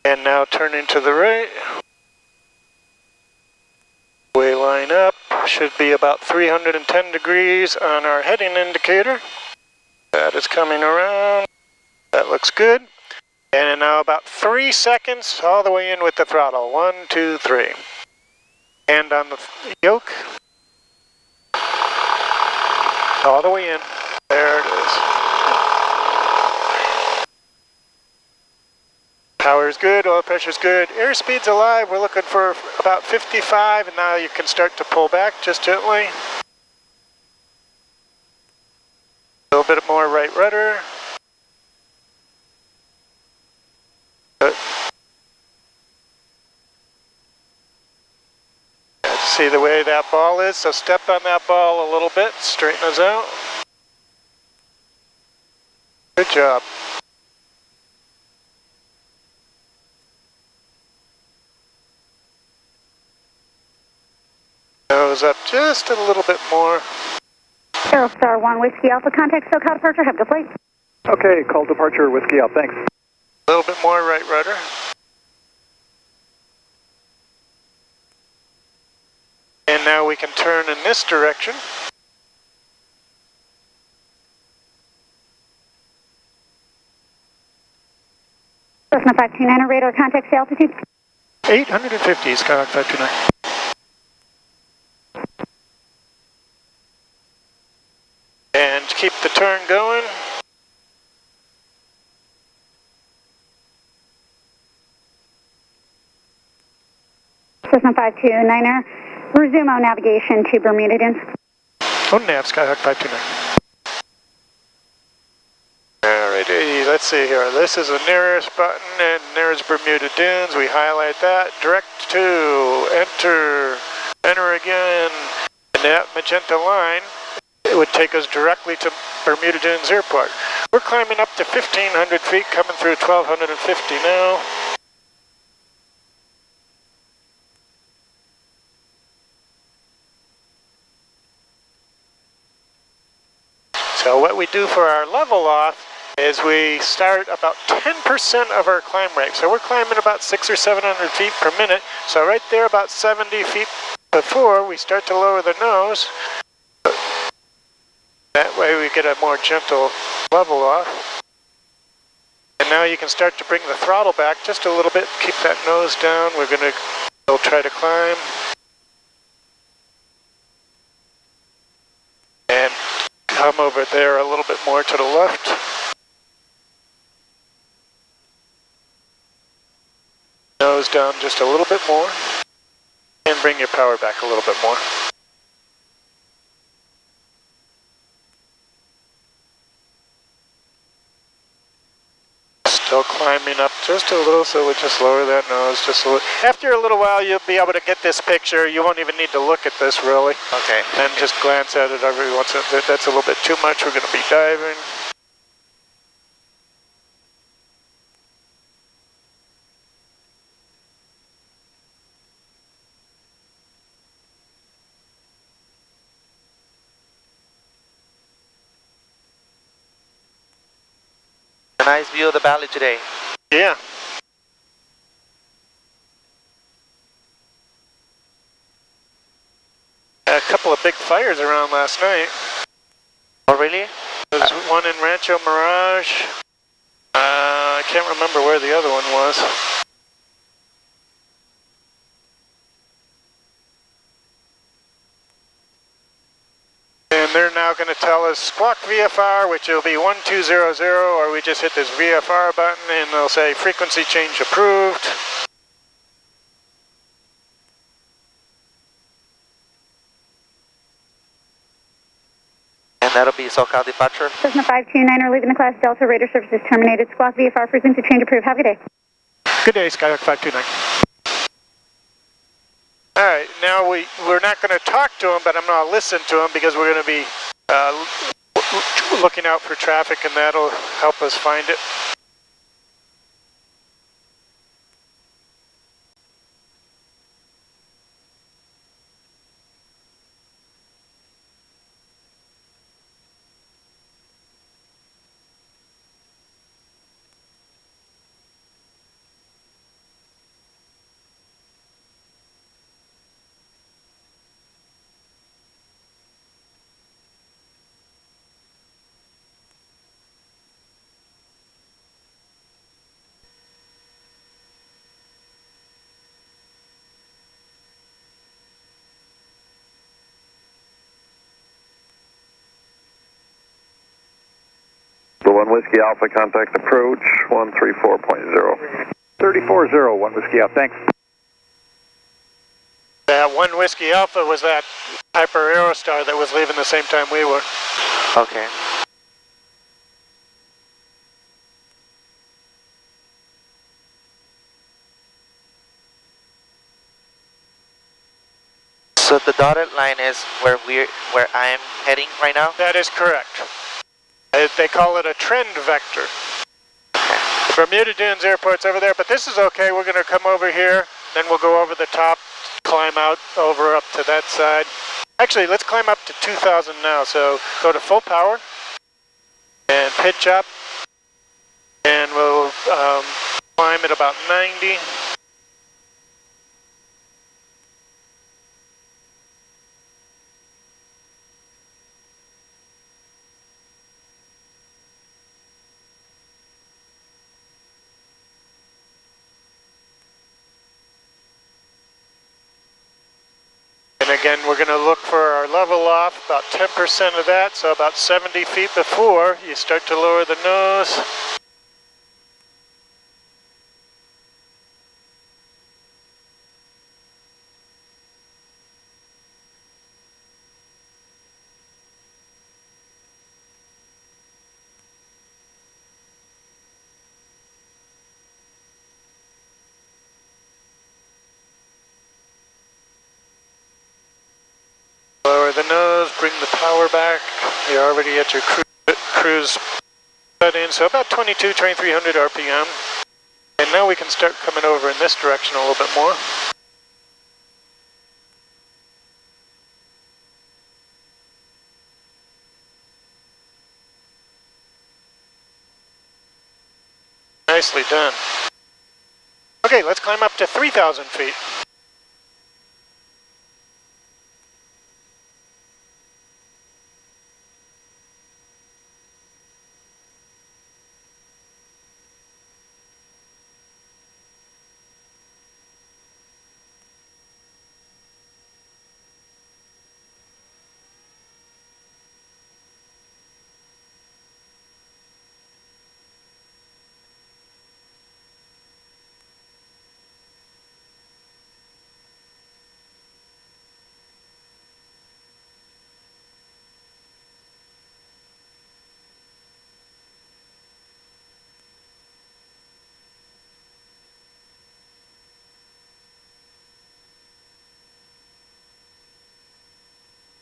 And now turning to the right. We line up, should be about 310 degrees on our heading indicator. That is coming around. That looks good. And now about 3 seconds all the way in with the throttle. 1, 2, 3. Hand on the yoke. All the way in. There it is. Power is good, oil pressure is good, airspeed's alive. We're looking for about 55, and now you can start to pull back just gently. A little bit more right rudder. Good. See the way that ball is, so step on that ball a little bit, straighten us out. Good job. Nose up just a little bit more. Aerostar 1 Whiskey Alpha, contact SoCal departure, have a good flight. Okay, call departure Whiskey Alpha, thanks. A little bit more right rudder. And now we can turn in this direction. Cessna 529, radar contact, say altitude. 850, Skyhawk 529. And keep the turn going. Cessna 529er, resume on navigation to Bermuda Dunes. On nav, Skyhawk 529. Alrighty, let's see here. This is the nearest button, and there's Bermuda Dunes. We highlight that. Direct to enter again. And that magenta line, it would take us directly to Bermuda Dunes Airport. We're climbing up to 1,500 feet, coming through 1,250 now. So what we do for our level off is we start about 10% of our climb rate. So we're climbing about 600 or 700 feet per minute. So right there, about 70 feet before we start to lower the nose. That way we get a more gentle level off. And now you can start to bring the throttle back just a little bit. Keep that nose down. We'll try to climb. And come over there a little bit more to the left. Nose down just a little bit more. And bring your power back a little bit more. Still climbing up just a little, so we'll just lower that nose just a little. After a little while, you'll be able to get this picture. You won't even need to look at this, really. Okay. And just glance at it every once in a bit. That's a little bit too much. We're going to be diving. A nice view of the valley today. Yeah. A couple of big fires around last night. Oh, really? There's one in Rancho Mirage. I can't remember where the other one was. And they're now going to tell us squawk VFR, which will be 1200, or we just hit this VFR button and they'll say frequency change approved. And that'll be SoCal departure. Cessna 529er, leaving the class Delta, radar services terminated. Squawk VFR, frequency change approved. Have a good day. Good day, Skyhawk 529. All right, now we're not going to talk to him, but I'm going to listen to him because we're going to be looking out for traffic, and that'll help us find it. 1 Whiskey Alpha, contact approach 134.0. 34-0, 1 Whiskey out, thanks. That 1 Whiskey Alpha was that Hyper Aerostar that was leaving the same time we were. Okay. So the dotted line is where I'm heading right now? That is correct. They call it a trend vector. Bermuda Dunes Airport's over there, but this is okay. We're going to come over here, then we'll go over the top, climb out over up to that side. Actually, let's climb up to 2,000 now. So go to full power and pitch up, and we'll climb at about 90. And again, we're going to look for our level off, about 10% of that, so about 70 feet before you start to lower the nose. Lower the nose, bring the power back. You're already at your cruise setting, so about 2,300 RPM. And now we can start coming over in this direction a little bit more. Nicely done. Okay, let's climb up to 3,000 feet.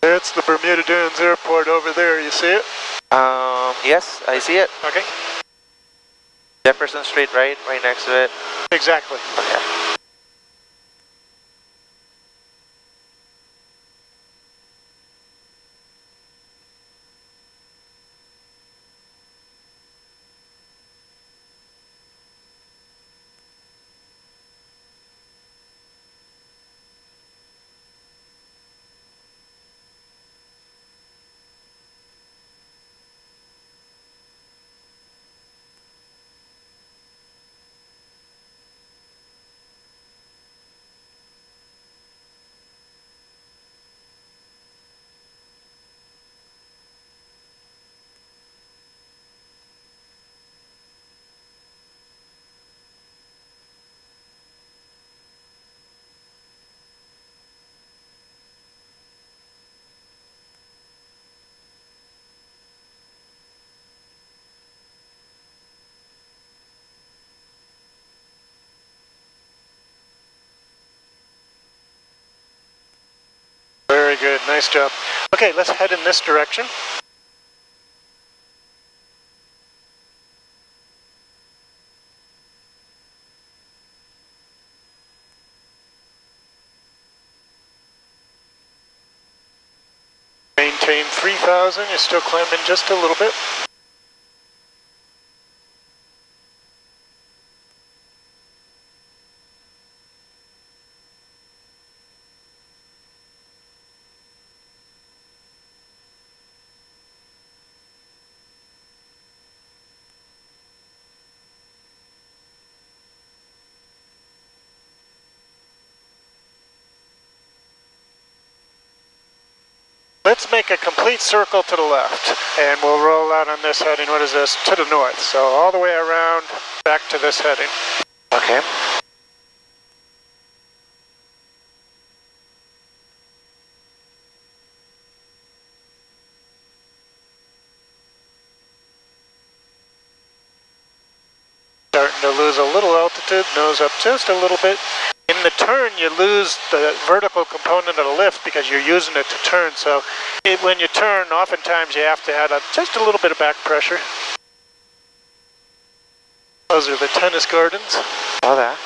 It's the Bermuda Dunes Airport over there, you see it? Yes, I see it. Okay. Jefferson Street, right next to it. Exactly. Okay. Very good, nice job. Okay, let's head in this direction. Maintain 3,000, you're still climbing just a little bit. let's make a complete circle to the left, and we'll roll out on this heading. What is this? To the north. So all the way around, back to this heading. Okay. Starting to lose a little altitude, nose up just a little bit. In the turn, you lose the vertical component of the lift because you're using it to turn. So when you turn, oftentimes you have to add just a little bit of back pressure. Those are the tennis gardens. All that.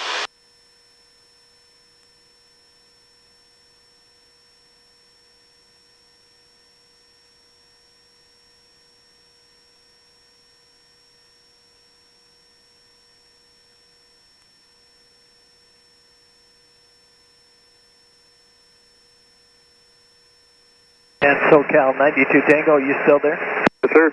And SoCal 92 Tango, you still there? Yes, sir.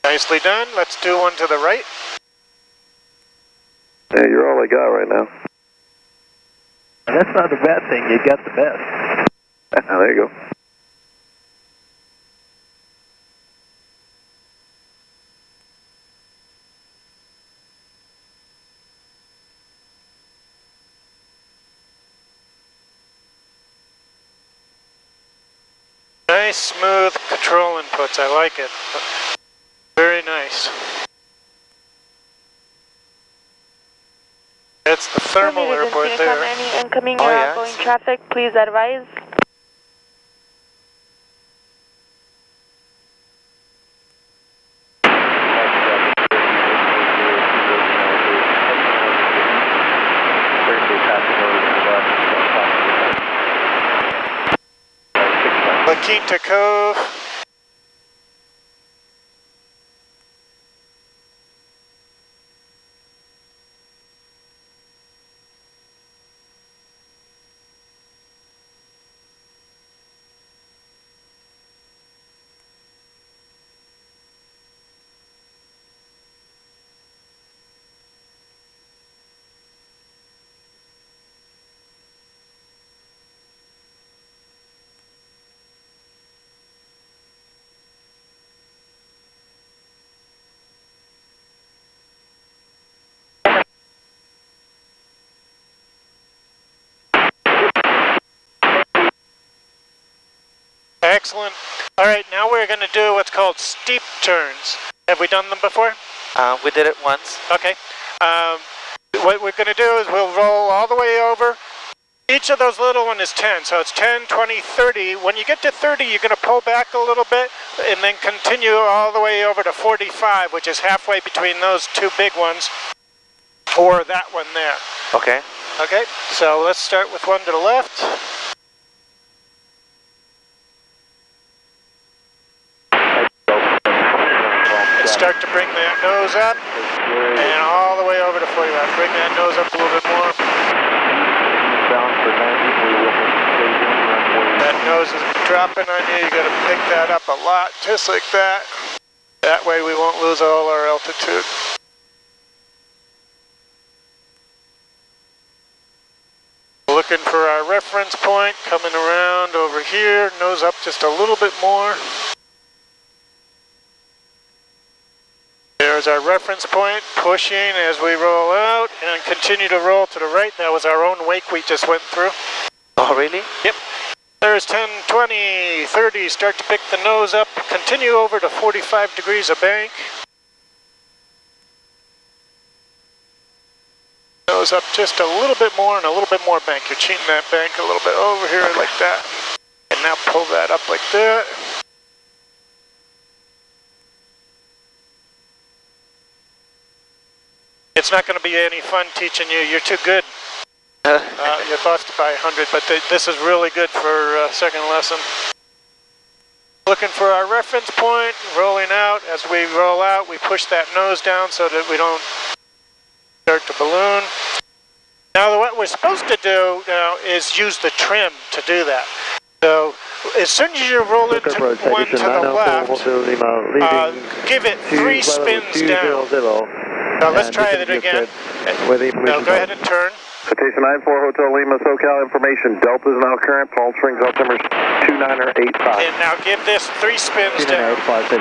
Nicely done. Let's do one to the right. Yeah, you're all I got right now. That's not a bad thing, you got the best. There you go. Nice, smooth control inputs. I like it. Very nice. That's the thermal airport there. Any incoming Oh, or yes. outgoing traffic, please advise. La Quinta Cove. Excellent. All right, now we're going to do what's called steep turns. Have we done them before? We did it once. Okay. What we're going to do is we'll roll all the way over. Each of those little one is 10, so it's 10, 20, 30. When you get to 30, you're going to pull back a little bit and then continue all the way over to 45, which is halfway between those two big ones, or that one there. Okay. Okay, so let's start with one to the left. And start to bring that nose up, and all the way over to 45. Bring that nose up a little bit more. That nose is dropping on you. You got to pick that up a lot, just like that. That way we won't lose all our altitude. Looking for our reference point, coming around over here, nose up just a little bit more. There's our reference point, pushing as we roll out, and continue to roll to the right. That was our own wake we just went through. Oh, really? Yep. There's 10, 20, 30, start to pick the nose up, continue over to 45 degrees of bank. Nose up just a little bit more and a little bit more bank. You're cheating that bank a little bit over here like that. And now pull that up like that. it's not going to be any fun teaching you. You're too good. You're lost by 100, but this is really good for second lesson. Looking for our reference point, rolling out. As we roll out, we push that nose down so that we don't start to balloon. Now what we're supposed to do now is use the trim to do that. So as soon as you roll into one to the left, give it 3 spins down. Now let's try it again. Now go ahead and turn. Citation 94 Hotel Lima, SoCal information. Delta is now current. Palm Springs altimeter 2985. And now give this 3 spins down. And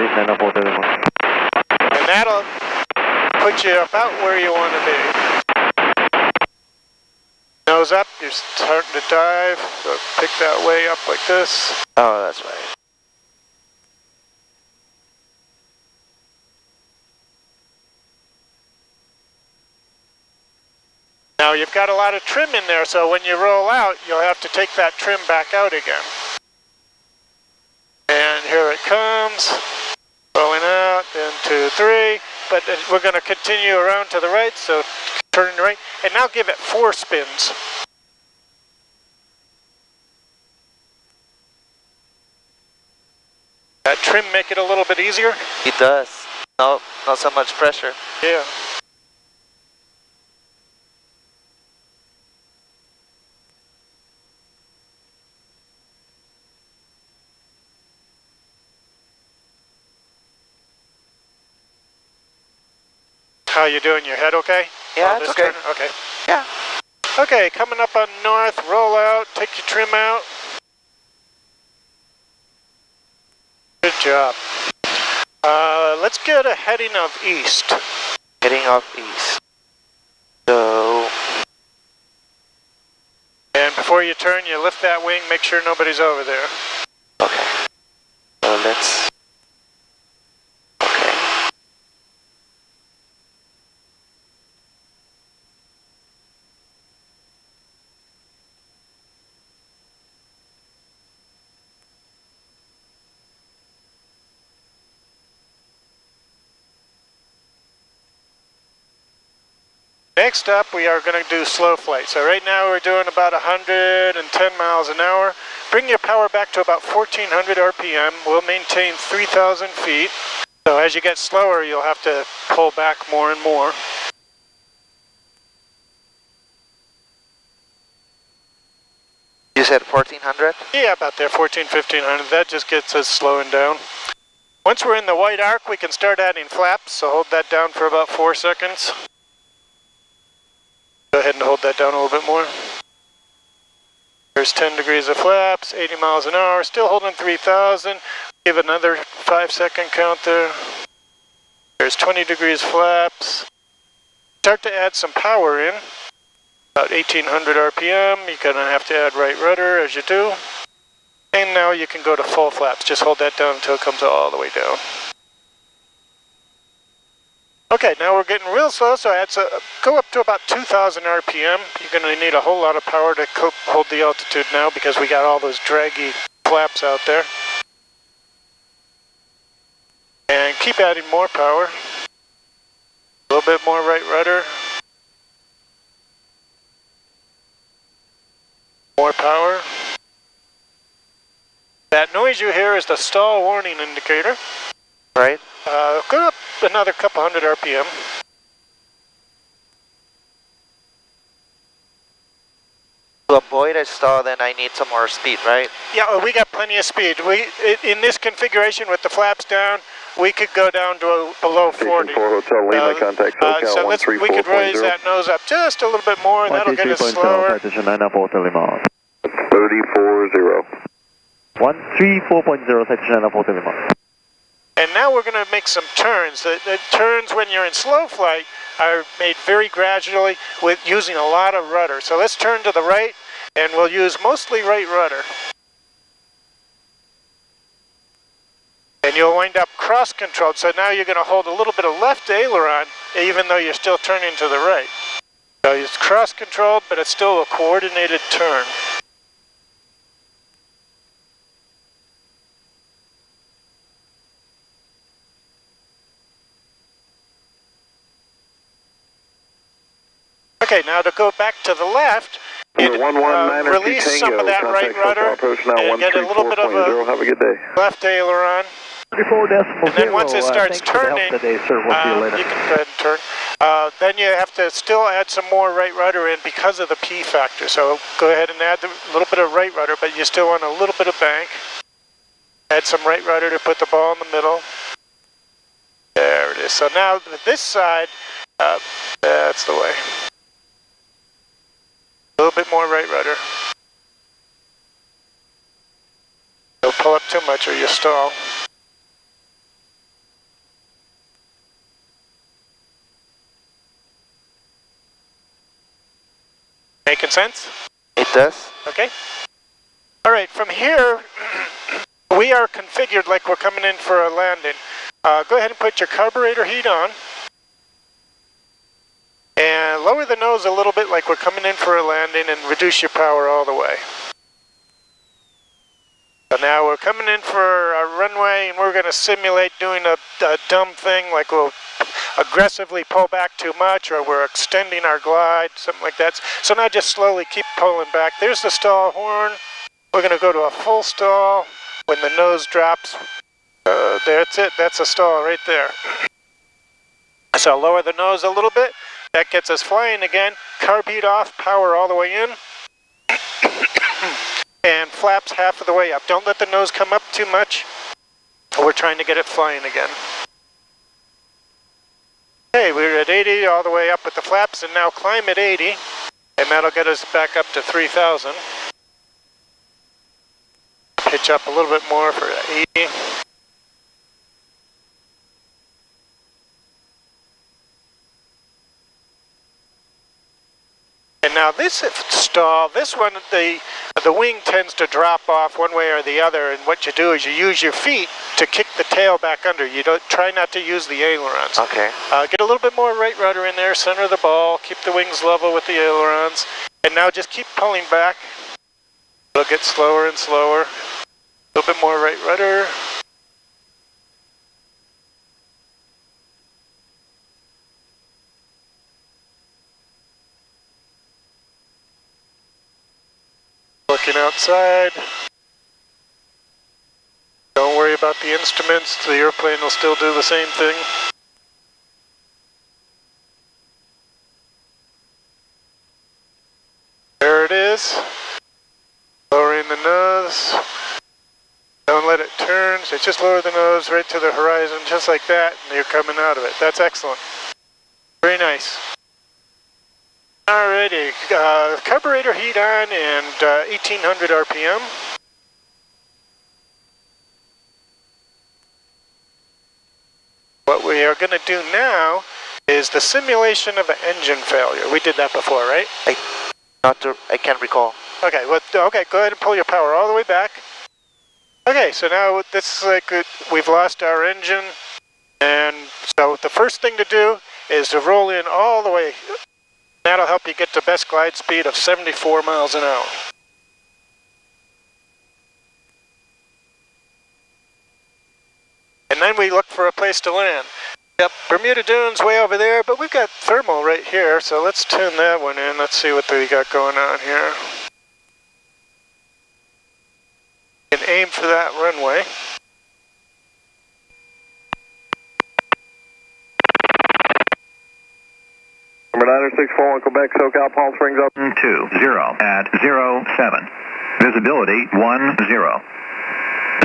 that'll put you about where you want to be. Nose up, you're starting to dive, so pick that way up like this. Oh, that's right. Now you've got a lot of trim in there, so when you roll out, you'll have to take that trim back out again. And here it comes, rolling out, then 2, 3, but we're going to continue around to the right, so turn right, and now give it 4 spins. That trim make it a little bit easier? It does. No, not so much pressure. Yeah. How you doing? Your head okay? Yeah, it's okay. Okay. Yeah. Okay, coming up on north, roll out, take your trim out. Good job. Let's get a heading of east. Heading off east. So... And before you turn, you lift that wing, make sure nobody's over there. Okay. So let's... Okay. Next up, we are going to do slow flight. So right now we're doing about 110 miles an hour. Bring your power back to about 1400 RPM. We'll maintain 3,000 feet. So as you get slower, you'll have to pull back more and more. You said 1400? Yeah, about there, 1500. That just gets us slowing down. Once we're in the white arc, we can start adding flaps. So hold that down for about 4 seconds. Go ahead and hold that down a little bit more. There's 10 degrees of flaps, 80 miles an hour, still holding 3,000. Give another 5-second count there. There's 20 degrees flaps. Start to add some power in. About 1800 RPM. You're going to have to add right rudder as you do. And now you can go to full flaps. Just hold that down until it comes all the way down. Okay, now we're getting real slow, so go up to about 2,000 RPM. You're going to need a whole lot of power to hold the altitude now because we got all those draggy flaps out there. And keep adding more power. A little bit more right rudder. More power. That noise you hear is the stall warning indicator. Right. Go up another couple hundred RPM. To avoid a stall, then I need some more speed, right? Yeah, we got plenty of speed. In this configuration with the flaps down, we could go down to below 40. 4 Hotel Lima, contact SoCal so we could raise that nose up just a little bit more, and that'll get us slower. 340. 134.0, Citation 94 Lima. And now we're going to make some turns. The turns when you're in slow flight are made very gradually with using a lot of rudder. So let's turn to the right, and we'll use mostly right rudder. And you'll wind up cross-controlled, so now you're going to hold a little bit of left aileron, even though you're still turning to the right. So it's cross-controlled, but it's still a coordinated turn. Okay, now to go back to the left, Number 119er release Tango, some of that right contact rudder approach now and get a little bit of 134.0. Have a good day. left aileron. 34.0. And then once it starts thanks for the help turning, today, sir. We'll see you later. you can go ahead and turn. Then you have to still add some more right rudder in because of the P factor. So go ahead and add a little bit of right rudder, but you still want a little bit of bank. Add some right rudder to put the ball in the middle. There it is. So now this side, that's the way. A little bit more right rudder. Don't pull up too much or you stall. Making sense? It does. Okay. All right, from here, we are configured like we're coming in for a landing. Go ahead and put your carburetor heat on. And lower the nose a little bit like we're coming in for a landing and reduce your power all the way. So now we're coming in for a runway and we're going to simulate doing a dumb thing like we'll aggressively pull back too much or we're extending our glide, something like that. So now just slowly keep pulling back. There's the stall horn. We're going to go to a full stall when the nose drops. That's it. That's a stall right there. So lower the nose a little bit. That gets us flying again. Carb heat off, power all the way in. And flaps half of the way up. Don't let the nose come up too much. We're trying to get it flying again. Okay, we're at 80 all the way up with the flaps, and now climb at 80, and that'll get us back up to 3,000. Pitch up a little bit more for 80. And now this stall, this one, the wing tends to drop off one way or the other, and what you do is you use your feet to kick the tail back under. You don't try not to use the ailerons. Okay. Get a little bit more right rudder in there, center the ball, keep the wings level with the ailerons, and now just keep pulling back. It'll get slower and slower. A little bit more right rudder. Looking outside. Don't worry about the instruments. The airplane will still do the same thing. There it is. Lowering the nose. Don't let it turn. So just lower the nose right to the horizon, just like that, and you're coming out of it. That's excellent. Very nice. Alrighty, carburetor heat on and 1800 RPM. What we are going to do now is the simulation of an engine failure. We did that before, right? I can't recall. Okay, well, okay, go ahead and pull your power all the way back. Okay, so now this is like we've lost our engine, and so the first thing to do is to roll in all the way. That'll help you get to best glide speed of 74 miles an hour. And then we look for a place to land. Yep, Bermuda Dunes way over there, but we've got thermal right here, so let's tune that one in. Let's see what we got going on here. You can aim for that runway. Number 9641, Quebec, SoCal, Palm Springs up. 20 at 07. Visibility 10.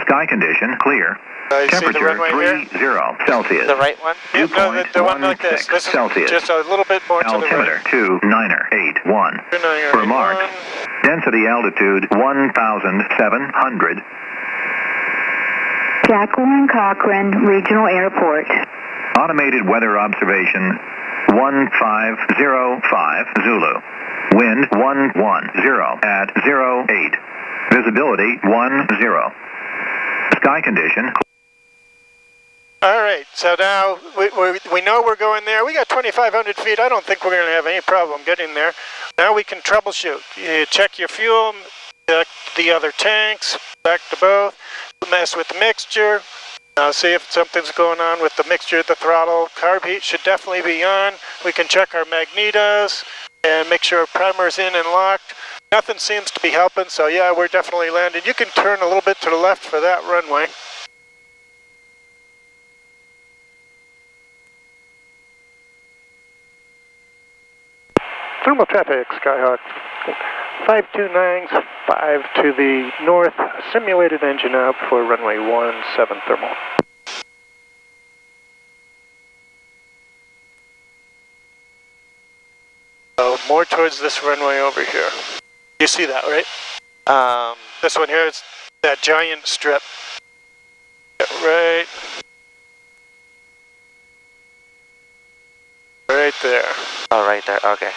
Sky condition clear. You see the Temperature runway here? 30 Celsius. The right one? Yeah, no, the one like this. This is Celsius. just a little bit more to the Altimeter right. 2981. Remark. Density altitude 1,700. Jacqueline Cochran, Regional Airport. Automated weather observation 1505 Zulu. Wind 110 at 08. Visibility 10. Sky condition. All right, so now we know we're going there. We got 2,500 feet. I don't think we're going to have any problem getting there. Now we can troubleshoot. You check your fuel, check the other tanks, back to both, mess with the mixture. See if something's going on with the mixture at the throttle. Carb heat should definitely be on. We can check our magnetos. and make sure primer's in and locked. Nothing seems to be helping, so yeah, we're definitely landing. You can turn a little bit to the left for that runway. Thermal traffic, Skyhawk. 529's 5 to the north, simulated engine out for runway 17 thermal. So more towards this runway over here. You see that, right? This one here is that giant strip. Right there. Oh, right there. Okay.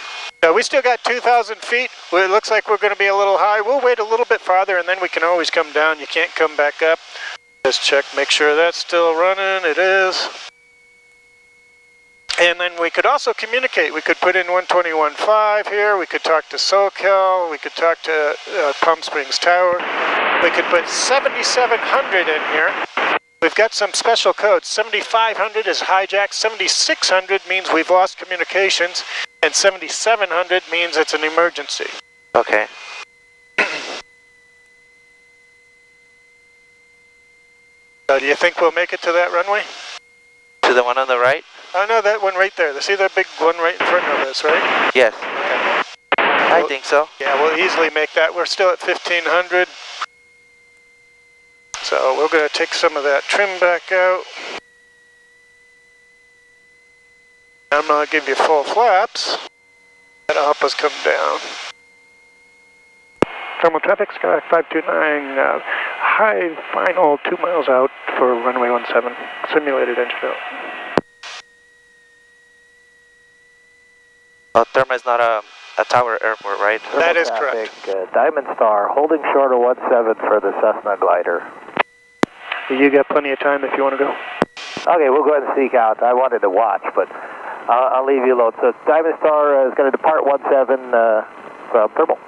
We still got 2,000 feet. It looks like we're going to be a little high. We'll wait a little bit farther and then we can always come down. You can't come back up. Just check, make sure that's still running. It is. And then we could also communicate. We could put in 121.5 here. We could talk to SoCal. We could talk to Palm Springs Tower. We could put 7,700 in here. We've got some special codes. 7,500 is hijacked. 7,600 means we've lost communications. And 7,700 means it's an emergency. Okay. So do you think we'll make it to that runway? To the one on the right? Oh no, that one right there. See that big one right in front of us, right? Yes. Okay. I think so. Yeah, we'll easily make that. We're still at 1,500. So we're going to take some of that trim back out. I'm going to give you full flaps. That'll help us come down. Thermal traffic, Sky 529, high final 2 miles out for runway 17, simulated engine out. Therma is not a tower airport, right? That is correct. Diamond Star, holding short of 17 for the Cessna glider. You got plenty of time if you want to go. Okay, we'll go ahead and seek out. I wanted to watch, but I'll leave you alone. So Diamond Star is going to depart 17 from thermal.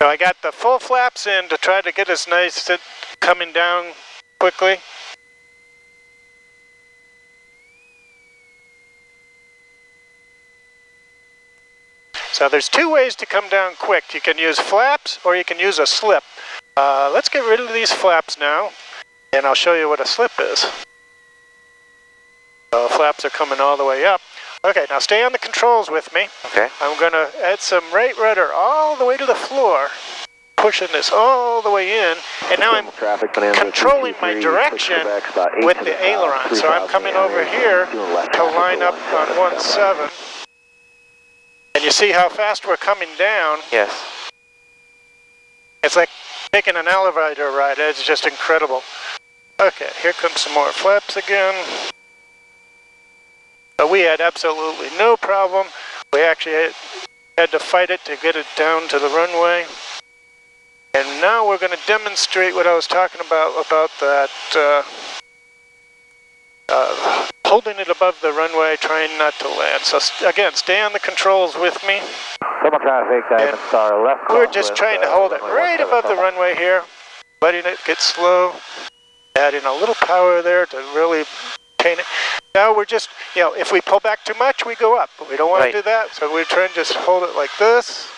So I got the full flaps in to try to get us nice coming down quickly. So there's two ways to come down quick. You can use flaps or you can use a slip. Let's get rid of these flaps now, and I'll show you what a slip is. So flaps are coming all the way up. Okay, now stay on the controls with me. Okay. I'm going to add some right rudder all the way to the floor, pushing this all the way in, and now I'm controlling my direction with the aileron. So I'm coming over here to line up on 17. And you see how fast we're coming down? Yes. It's like taking an elevator ride. It's just incredible. Okay, here comes some more flaps again. We had absolutely no problem. We actually had to fight it to get it down to the runway. And now we're going to demonstrate what I was talking about that holding it above the runway, trying not to land. So again, stay on the controls with me. Thermal traffic, Diamond Star, left. We're just trying to hold it right above the runway here, letting it get slow, adding a little power there to really paint it. Now we're just, if we pull back too much, we go up, but we don't want to do that, so we're trying to just hold it like this.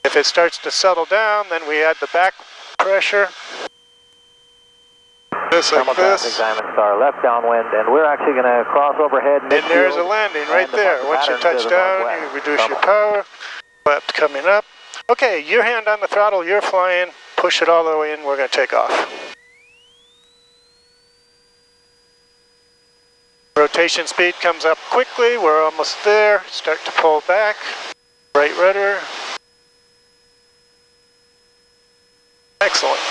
If it starts to settle down, then we add the back pressure. Just like this. Diamond Star, left downwind, and we're actually going to cross overhead. And there's a landing right there. Once you touch down, you reduce your power. Flaps coming up. Okay, your hand on the throttle, you're flying. Push it all the way in, we're going to take off. Rotation speed comes up quickly. We're almost there. Start to pull back. Right rudder. Excellent.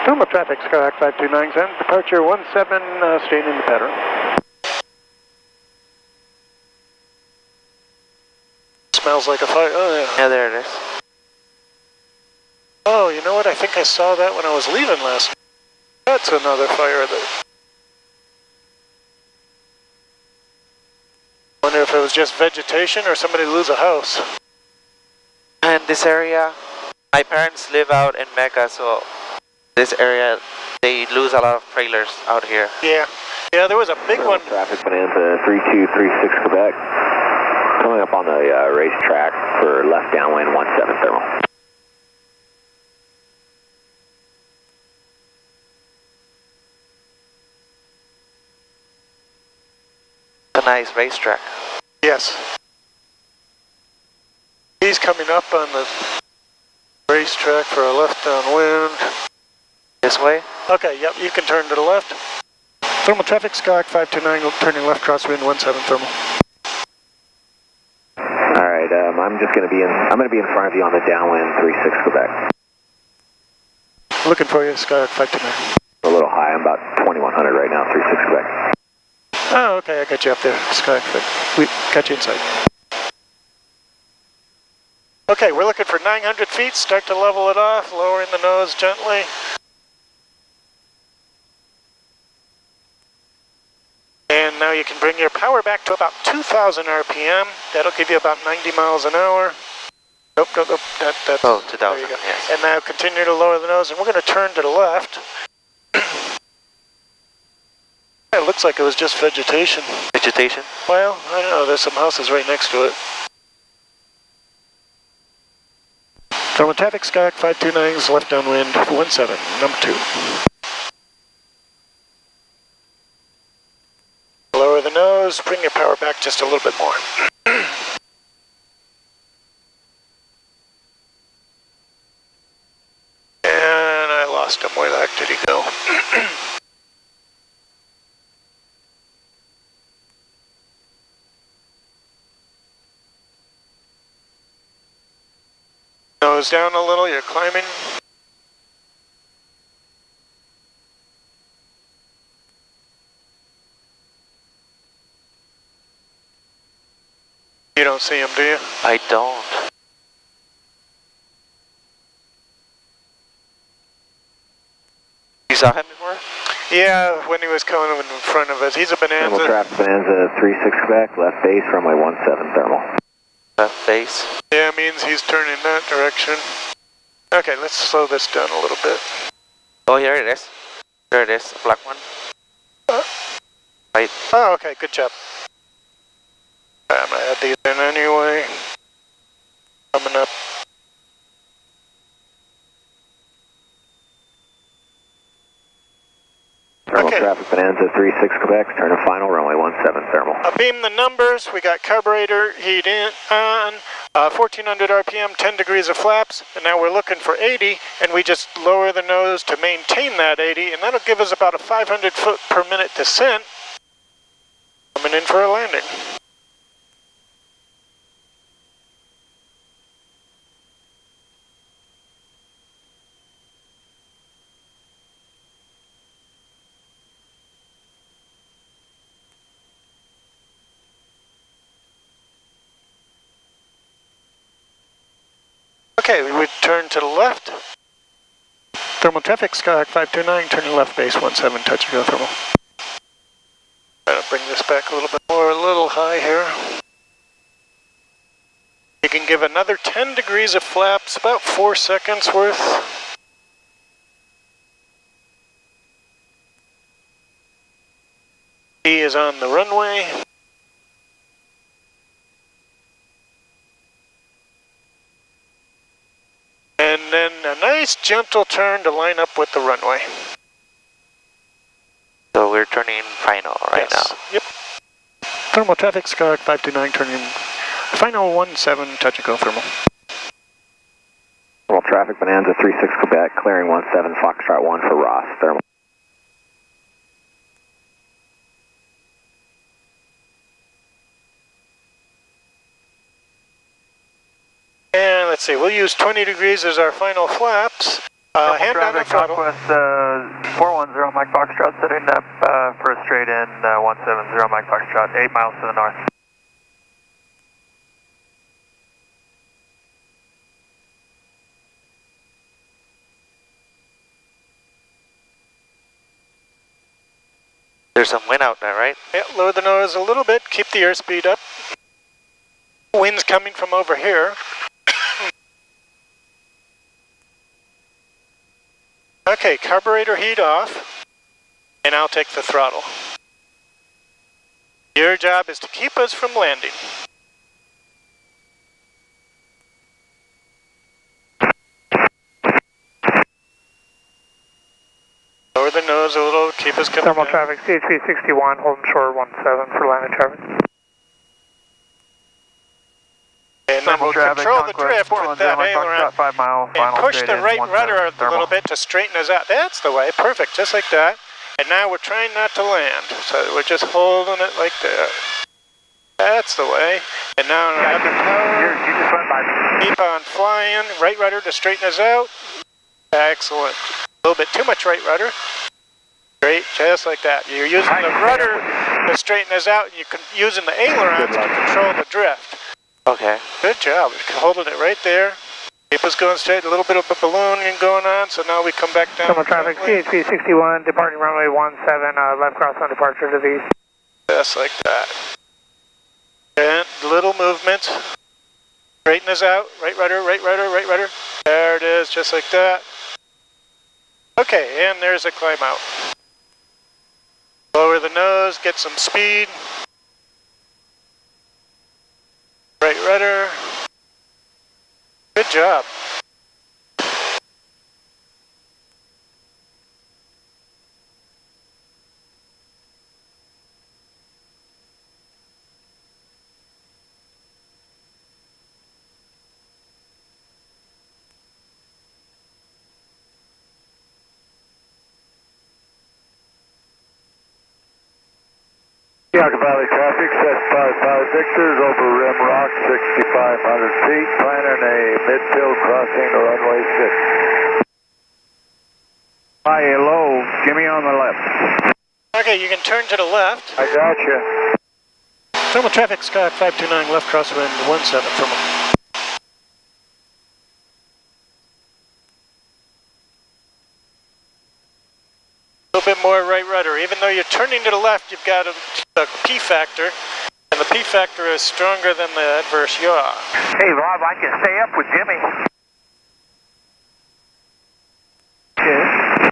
Thermal traffic, Skyhawk 529, departure 17, staying in the pattern. Smells like a fire. Oh, yeah. Yeah, there it is. Oh, you know what? I think I saw that when I was leaving last night. That's another fire there. Wonder if it was just vegetation or somebody lose a house. And this area, my parents live out in Mecca, so this area They lose a lot of trailers out here. Yeah. Yeah, there was a big one. Traffic Bonanza 3236 Quebec. Coming up on the racetrack for left downwind 17 thermal. A nice racetrack. Yes. He's coming up on the racetrack for a left downwind. This way? Okay, yep, you can turn to the left. Thermal traffic, Skyhawk 529, turning left crosswind 17 thermal. All right, I'm just going to be in front of you on the downwind 36 Quebec. Looking for you, Skyhawk 529. A little high, I'm about 2100 right now, 36 Quebec. Oh, okay, I got you up there, Skyhawk. We got you inside. Okay, we're looking for 900 feet. Start to level it off, lowering the nose gently. And now you can bring your power back to about 2,000 RPM. That'll give you about 90 miles an hour. Nope. That's, oh, 2,000, there you go. yes. And now continue to lower the nose, and we're going to turn to the left. It looks like it was just vegetation. Vegetation? Well, I don't know, there's some houses right next to it. Thermal traffic, Skyhawk 529's left downwind 17, number 2. Lower the nose, bring your power back just a little bit more. And I lost him. Where the heck did he go? Nose down a little, you're climbing. You don't see him, do you? I don't. You saw him before? Yeah, when he was coming in front of us. He's a Thermal Bonanza. traffic Bonanza 36 Quebec, left base, runway 17 thermal. Left base. Yeah, it means he's turning that direction. Okay, let's slow this down a little bit. Oh, here it is. There it is, a black one. Right. Oh, okay, good job. I'm gonna add these in anyway. Coming up. Thermal Okay. traffic Bonanza 36 Quebec, turn to final, runway 17 thermal. Beam the numbers. We got carburetor heat in on, 1400 RPM, 10 degrees of flaps, and now we're looking for 80, and we just lower the nose to maintain that 80, and that'll give us about a 500 foot per minute descent. Coming in for a landing. Okay, we would turn to the left. Thermal traffic, Skyhawk 529, turning left base 17, touch and go thermal. Try to bring this back a little bit more, a little high here. You can give another 10 degrees of flaps, about 4 seconds worth. He is on the runway. And then a nice gentle turn to line up with the runway. So we're turning final right Yes. now. Yep. Thermal traffic, Skyhawk 529, turning final 17, touch and go thermal. Thermal traffic Bonanza 36 Quebec, clearing 17 Foxtrot 1 for Ross, thermal. And let's see, we'll use 20 degrees as our final flaps. Hand on the throttle. Northwest 410 Mike Foxtrot, setting up for a straight in 170 Mike Foxtrot, 8 miles to the north. There's some wind out there, right? Yeah, lower the nose a little bit, keep the airspeed up. Wind's coming from over here. Okay, carburetor heat off, and I'll take the throttle. Your job is to keep us from landing. Lower the nose a little, keep us coming Thermal down. traffic, CHP 61, holding short 17 for landing traffic. And then we'll control the drift with that aileron. 5 mile, And push the right rudder a little bit to straighten us out. That's the way, perfect, just like that. And now we're trying not to land, so we're just holding it like that. That's the way. And now You just went by me. keep on flying, right rudder to straighten us out. Excellent. A little bit too much right rudder. Great, just like that. You're using the rudder to straighten us out, and you're using the ailerons to control the drift. Okay. Good job, holding it right there. Keep us going straight, a little bit of a ballooning going on, so now we come back down. Thermal traffic, CHP 61, departing runway 17, left cross on departure to the east. Just like that. And little movements. Straighten us out, right rudder, right rudder, right rudder. There it is, just like that. Okay, and there's a climb out. Lower the nose, get some speed. Right rudder. Good job. Yucca Valley traffic, 755 Victors over Rim Rock, 6,500 feet, planning a midfield crossing to runway 6. Hi, low, give me on the left. Okay, you can turn to the left. I got you. Thermal traffic, Sky 529, left crosswind 17, thermal. A little bit more right rudder. Even though you're turning to the left, you've got a P factor, and the P factor is stronger than the adverse yaw. Hey, Bob, I can stay up with Jimmy. Okay.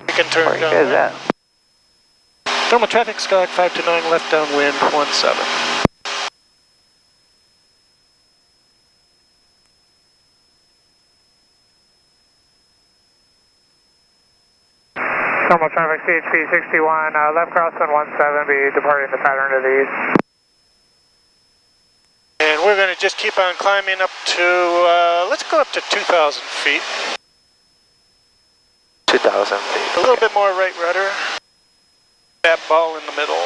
We can turn Where down. is that? Thermal traffic, Sky 529, left downwind 17. Thermal traffic, CHP 61, left cross on 17, be departing the pattern to the east. And we're going to just keep on climbing up to, let's go up to 2,000 feet. 2,000 feet. A little bit more right rudder. That ball in the middle.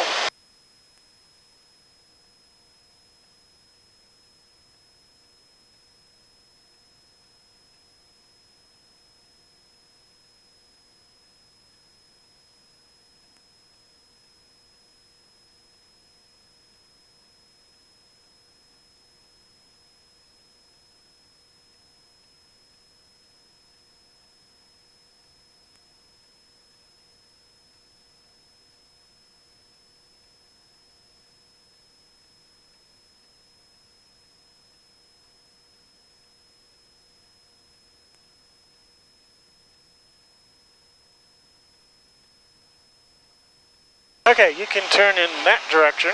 Okay, you can turn in that direction,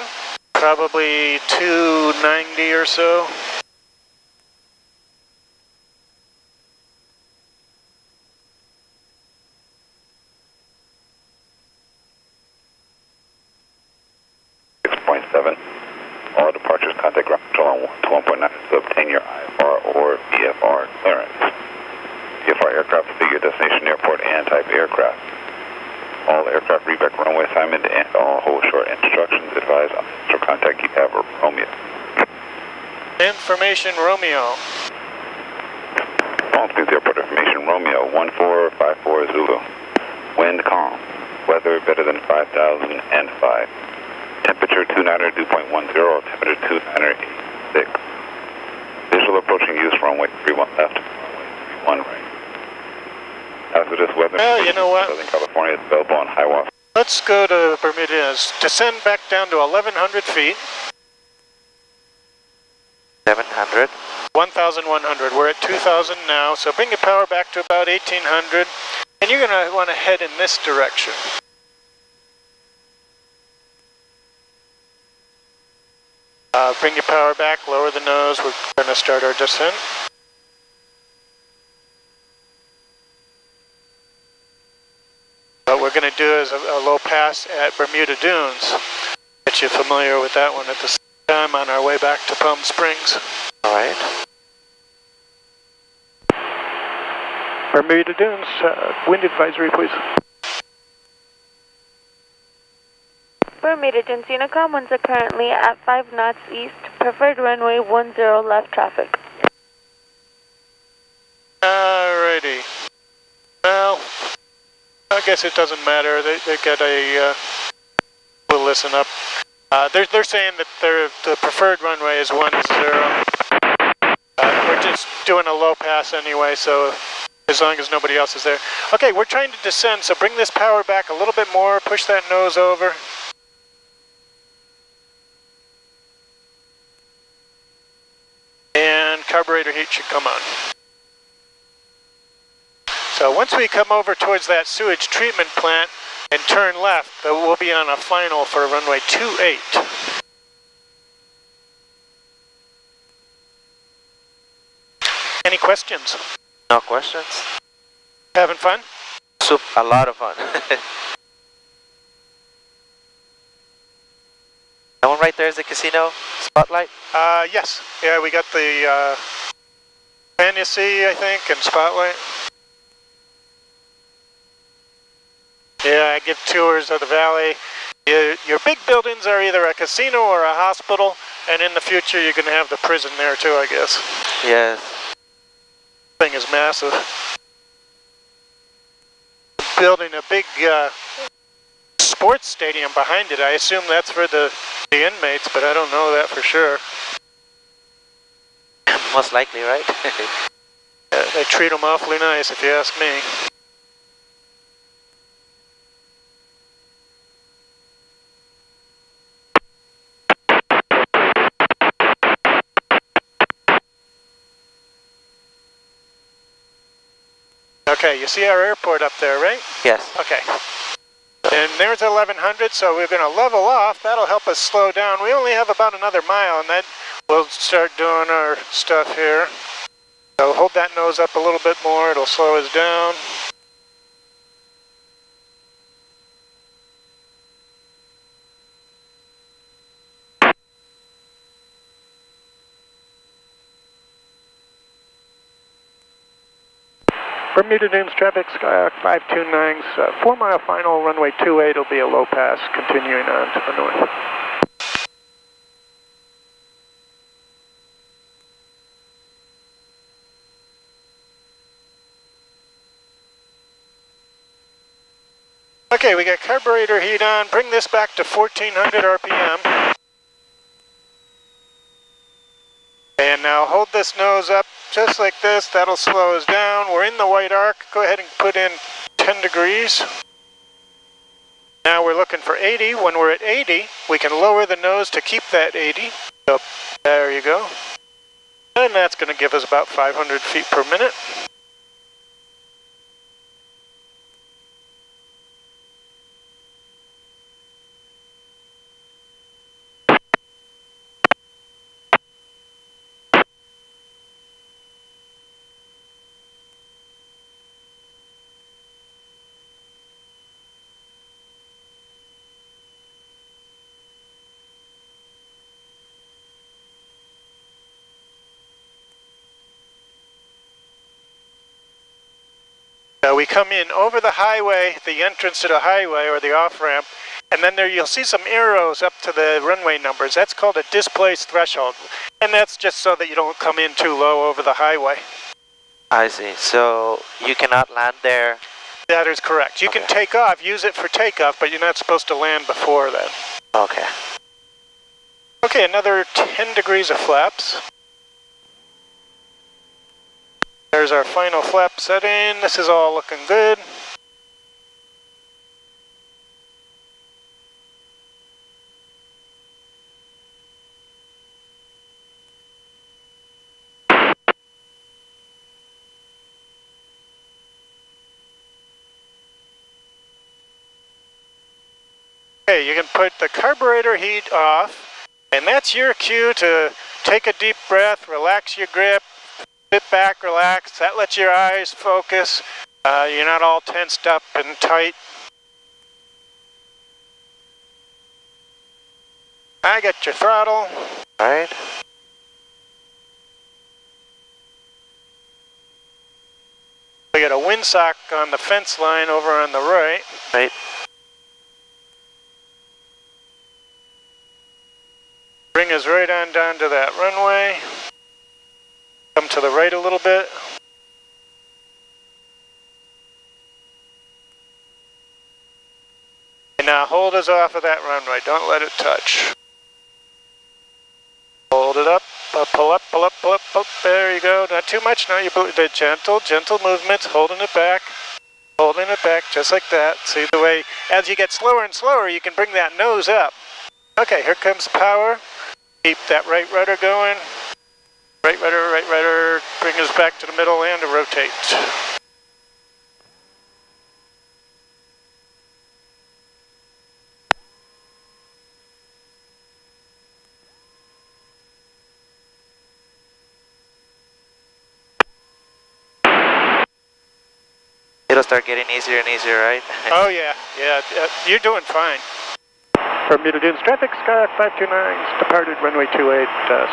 probably 290 or so. All departures contact ground control on 1.9 to obtain your IFR or VFR clearance. VFR aircraft will be your destination airport and type aircraft. All aircraft reback runway assignment and all hold short instructions advised on initial contact you have Romeo. Information Romeo. Palm Springs Airport information Romeo 1454 Zulu. Wind calm. Weather better than 5,005. Temperature 290 dew point 10, temperature 290 86. Visual approaching use runway 31 left, runway 31 right. Hazardous weather. Well, you know what? Southern California is available on high watts. Let's go to Bermuda. Descend back down to 1,100 feet. 700. 1,100. We're at 2,000 now, so bring your power back to about 1,800, and you're going to want to head in this direction. Bring your power back, lower the nose, we're going to start our descent. What we're going to do is a low pass at Bermuda Dunes. Get you familiar with that one at the same time on our way back to Palm Springs. All right. Bermuda Dunes, wind advisory, please. Bermuda Dunes Unicom, winds are currently at 5 knots east, preferred runway 10 left traffic. Alrighty. Well, I guess it doesn't matter. They got a. We'll listen up. They're saying that the preferred runway is 10. We're just doing a low pass anyway, so as long as nobody else is there. Okay, we're trying to descend, so bring this power back a little bit more. Push that nose over. And carburetor heat should come on. So once we come over towards that sewage treatment plant and turn left, we'll be on a final for runway 28. Any questions? No questions? Having fun? A lot of fun. That one right there is the casino spotlight? Yes. Yeah, we got the Fantasy, I think, and Spotlight. Yeah, I give tours of the valley. Your big buildings are either a casino or a hospital, and in the future you're going to have the prison there too, I guess. Yes. Thing is massive. Building a big sports stadium behind it. I assume that's for the inmates, but I don't know that for sure. Most likely, right? They treat them awfully nice, if you ask me. Okay, you see our airport up there, right? Yes. Okay. And there's 1100, so we're going to level off. That'll help us slow down. We only have about another mile, and then we'll start doing our stuff here. So hold that nose up a little bit more. It'll slow us down. Bermuda Dunes traffic, Skyhawk 529's 4-mile final, runway 28 will be a low pass, continuing on to the north. Okay, we got carburetor heat on. Bring this back to 1400 RPM. And now hold this nose up just like this. That'll slow us down. We're in the white arc. Go ahead and put in 10 degrees. Now we're looking for 80. When we're at 80, we can lower the nose to keep that 80. So there you go. And that's going to give us about 500 feet per minute. We come in over the highway, the entrance to the highway or the off-ramp, and then there you'll see some arrows up to the runway numbers. That's called a displaced threshold, and that's just so that you don't come in too low over the highway. I see. So you cannot land there? That is correct. You can take off, use it for takeoff, but you're not supposed to land before then. Okay. Okay, another 10 degrees of flaps. There's our final flap setting. This is all looking good. Okay, you can put the carburetor heat off, and that's your cue to take a deep breath, relax your grip, sit back, relax. That lets your eyes focus. You're not all tensed up and tight. I got your throttle. Right. We got a windsock on the fence line over on the right. Right. Bring us right on down to that runway. Come to the right a little bit. And now hold us off of that runway. Don't let it touch. Hold it up. Pull up, pull up, pull up, pull up. There you go. Not too much. Now you the gentle movements, holding it back, just like that. See the way, as you get slower and slower, you can bring that nose up. Okay, here comes power. Keep that right rudder going. Right rudder. Bring us back to the middle and to rotate. It'll start getting easier and easier, right? Oh yeah, you're doing fine. Bermuda Dunes traffic, Skyhawk 529's departed runway 28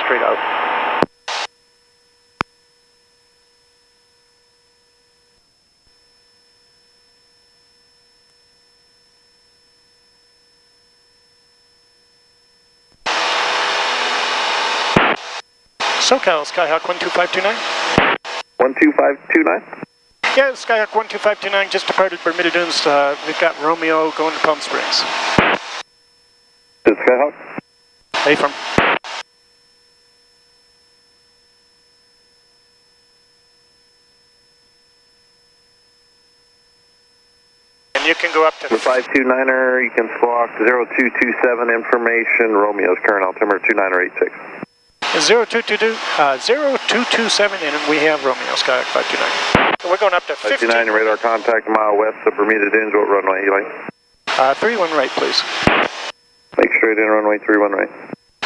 straight out. SoCal, Skyhawk 12529. 12529? Yeah, Skyhawk 12529 just departed Bermuda Dunes. We've got Romeo going to Palm Springs. This is Skyhawk? Hey, from. And you can go up to... The 529er, you can squawk 0227 information, Romeo's current altimeter 2986. 0227, and we have Romeo, Skyhawk 529. So we're going up to 15. 529, radar contact a mile west of Bermuda Dunes. What runway you like? 31 right, please. Make straight in runway 31 right.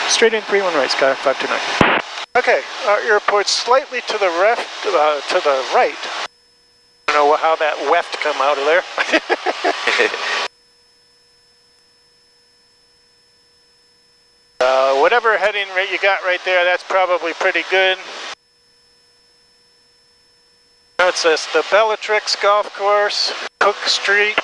Straight in 31 right, Skyhawk 529. Okay, our airport's slightly to the left, to the right. I don't know how that weft come out of there. Whatever heading rate you got right there, that's probably pretty good. That's the Bellatrix Golf Course, Cook Street.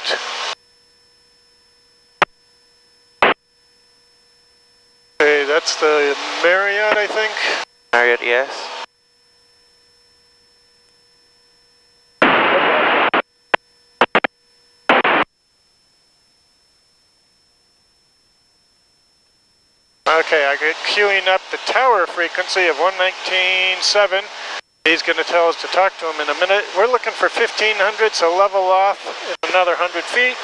Okay, that's the Marriott, I think. Marriott, yes. Okay, I get queuing up the tower frequency of 119.7. He's going to tell us to talk to him in a minute. We're looking for 1500, so level off in another 100 feet.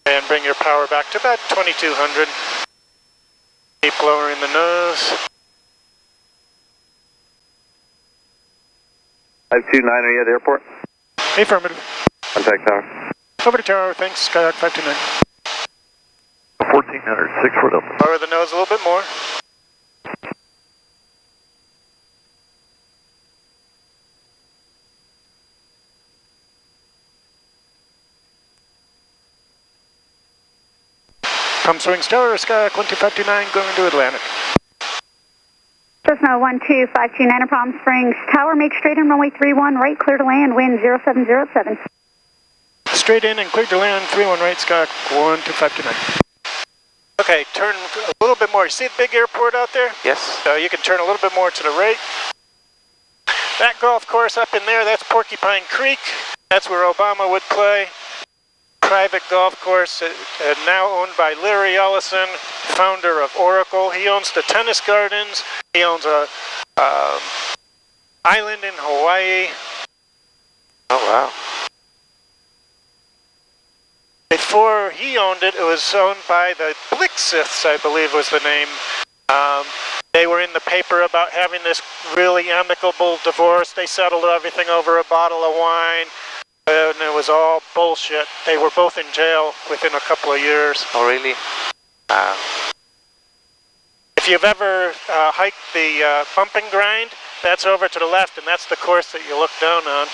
And bring your power back to about 2200. Keep lowering the nose. 529, are you at the airport? Affirmative. Contact tower. Over to tower, thanks, Skyhawk 529. 1400, 6 foot up. Lower the nose a little bit more. Palm Springs Tower, Skyhawk 12529, going to Atlantic. Cessna 12529, Palm Springs Tower, make straight in runway 31 right, clear to land, wind 0707. Straight in and clear to land, 31 right, Skyhawk 12529. Okay, turn a little bit more. You see the big airport out there? Yes. So you can turn a little bit more to the right. That golf course up in there, that's Porcupine Creek. That's where Obama would play. Private golf course, now owned by Larry Ellison, founder of Oracle. He owns the tennis gardens. He owns a island in Hawaii. Oh, wow. Before he owned it, it was owned by the Blixiths, I believe was the name. They were in the paper about having this really amicable divorce. They settled everything over a bottle of wine, and it was all bullshit. They were both in jail within a couple of years. Oh, really? If you've ever hiked the bump and grind, that's over to the left, and that's the course that you look down on.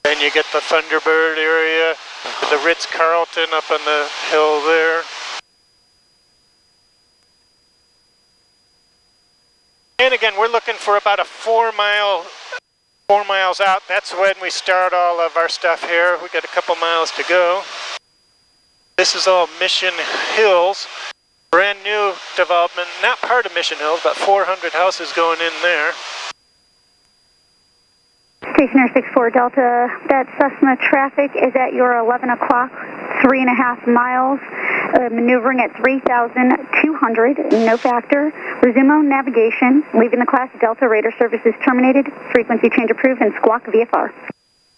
Then you get the Thunderbird area, the Ritz-Carlton up on the hill there. And again, we're looking for about a 4 miles out. That's when we start all of our stuff here. We got a couple miles to go. This is all Mission Hills, brand new development, not part of Mission Hills, but 400 houses going in there. Stationer 64 Delta, that Cessna traffic is at your 11 o'clock, 3.5 miles, maneuvering at 3,200, no factor. Resume on navigation, leaving the class Delta, radar services terminated, frequency change approved, and squawk VFR.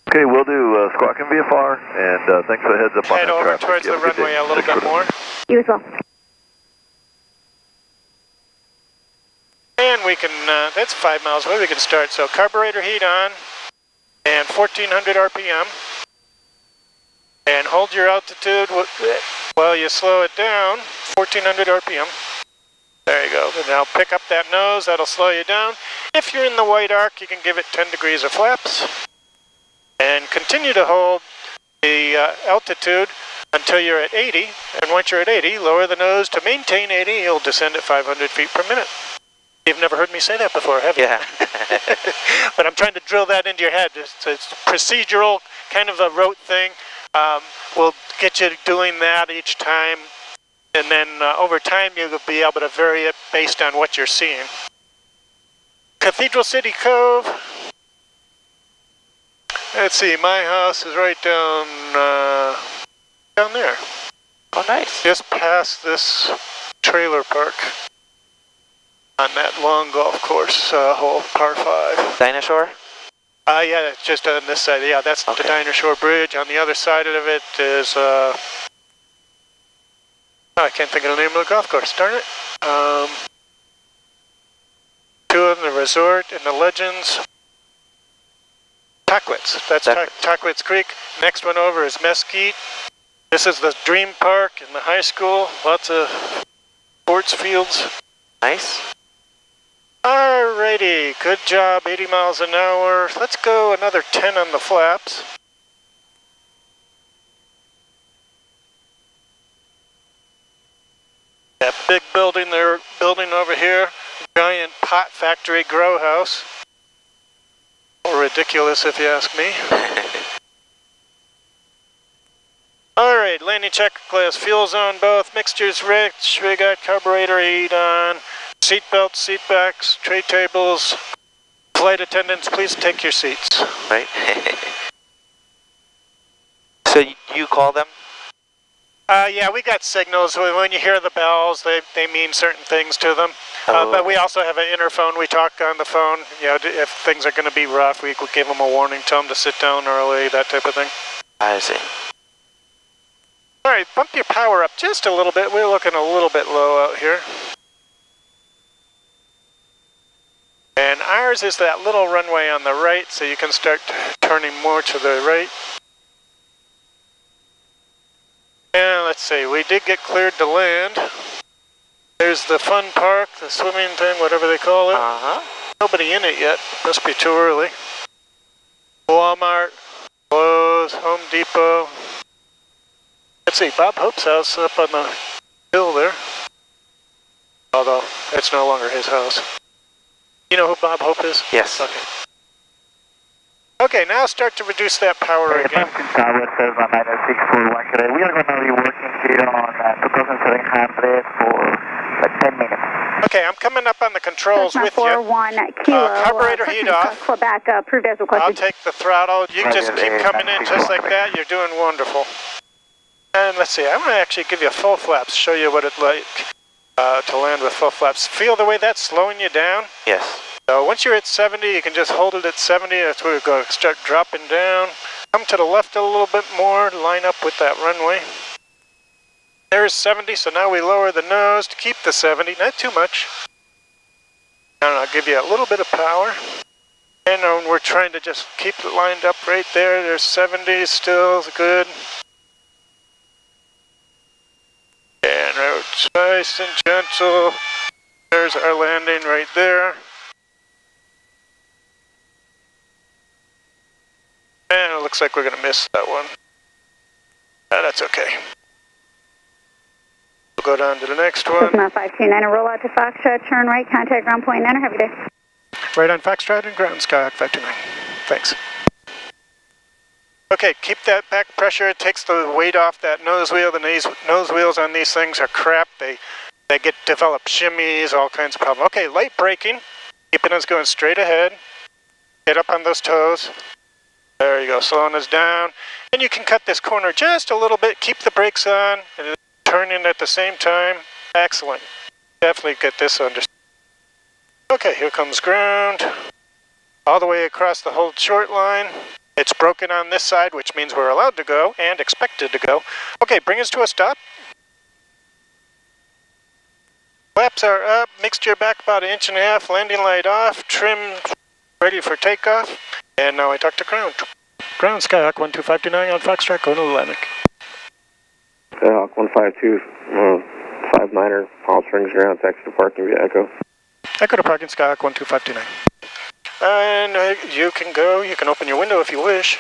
Okay, we'll do squawk and VFR, and thanks for the heads up on Head that over traffic. towards the runway a little bit more. You as well. And we can, that's 5 miles away, we can start. So carburetor heat on, and 1400 RPM. And hold your altitude while you slow it down, 1400 RPM. There you go. And now pick up that nose, that'll slow you down. If you're in the white arc, you can give it 10 degrees of flaps. And continue to hold the altitude until you're at 80. And once you're at 80, lower the nose to maintain 80. You'll descend at 500 feet per minute. You've never heard me say that before, have you? Yeah. But I'm trying to drill that into your head. It's procedural, kind of a rote thing. We'll get you doing that each time. And then over time, you'll be able to vary it based on what you're seeing. Cathedral City Cove. Let's see, my house is right down there. Oh, nice. Just past this trailer park on that long golf course, hole par 5. Dinosaur? Yeah, it's just on this side. Yeah, that's the Dinosaur Bridge. On the other side of it is, I can't think of the name of the golf course, darn it. Two of them, the Resort and the Legends. Tackwitz, that's Tackwitz Creek. Next one over is Mesquite. This is the Dream Park and the high school. Lots of sports fields. Nice. Alrighty, good job, 80 miles an hour. Let's go another 10 on the flaps. That big building they're building over here, giant pot factory grow house. Ridiculous if you ask me. Alright, landing checklist, fuel zone both, mixtures rich, we got carburetor heat on, seat belts, seat backs, tray tables, flight attendants, please take your seats. Right. So you call them? Yeah, we got signals. When you hear the bells, they mean certain things to them. But we also have an interphone. We talk on the phone. You know, if things are going to be rough, we could give them a warning, tell them to sit down early, that type of thing. I see. All right, bump your power up just a little bit. We're looking a little bit low out here. And ours is that little runway on the right, so you can start turning more to the right. And let's see, we did get cleared to land. There's the fun park, the swimming thing, whatever they call it. Nobody in it yet, must be too early. Walmart, Lowe's, Home Depot. Let's see, Bob Hope's house up on the hill there. Although, it's no longer his house. You know who Bob Hope is? Yes. Okay. Okay, now start to reduce that power again. Tower, Cessna 641 today. We are going to be working here on 2700 for like 10 minutes. Okay, I'm coming up on the controls Cessna with you. 41 Kilo. Carburetor heat off. Quebec, approved as requested. I'll take the throttle. You just keep coming in just like that. You're doing wonderful. And let's see, I'm going to actually give you full flaps, show you what it's like to land with full flaps. Feel the way that's slowing you down? Yes. So once you're at 70, you can just hold it at 70. That's where we're going to start dropping down. Come to the left a little bit more, line up with that runway. There's 70, so now we lower the nose to keep the 70, not too much. And I'll give you a little bit of power. And we're trying to just keep it lined up right there. There's 70 still, good. And it's nice and gentle. There's our landing right there. And it looks like we're going to miss that one. That's okay. We'll go down to the next one. Cessna 529, roll out to Foxtrot, turn right, contact ground point 9, have a good day. Right on Foxtrot and ground, Skyhawk 529. Thanks. Okay, keep that back pressure. It takes the weight off that nose wheel. The nose wheels on these things are crap. They develop shimmies, all kinds of problems. Okay, light braking, keeping us going straight ahead. Get up on those toes. There you go, slowing us down. And you can cut this corner just a little bit, keep the brakes on, and turn in at the same time. Excellent. Definitely get this understood. Okay, here comes ground. All the way across the whole short line. It's broken on this side, which means we're allowed to go and expected to go. Okay, bring us to a stop. Flaps are up, mixture back about 1.5 inches, landing light off, trim ready for takeoff. And now I talk to ground. Ground, Skyhawk 12529 on Foxtrot, going to Atlantic. Skyhawk 152, 59er, Palm Springs ground, taxi to parking via Echo. Echo to parking, Skyhawk 12529. And you can go, you can open your window if you wish.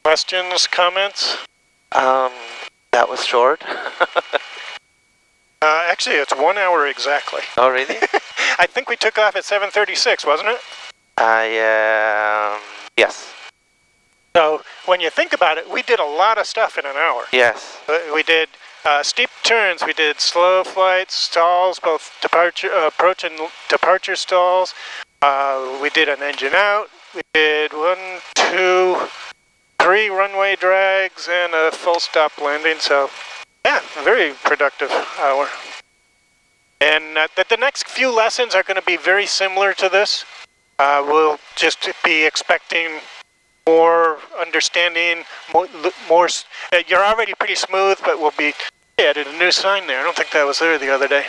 Questions, comments? That was short. Actually, it's 1 hour exactly. Oh, really? I think we took off at 7:36, wasn't it? Yes. So when you think about it, we did a lot of stuff in an hour. Yes. We did steep turns, we did slow flights, stalls, both approach and departure stalls. We did an engine out. We did 1, 2, 3 runway drags and a full stop landing. So yeah, a very productive hour. And the next few lessons are going to be very similar to this. We'll just be expecting more understanding, more. You're already pretty smooth, but we'll be added a new sign there. I don't think that was there the other day.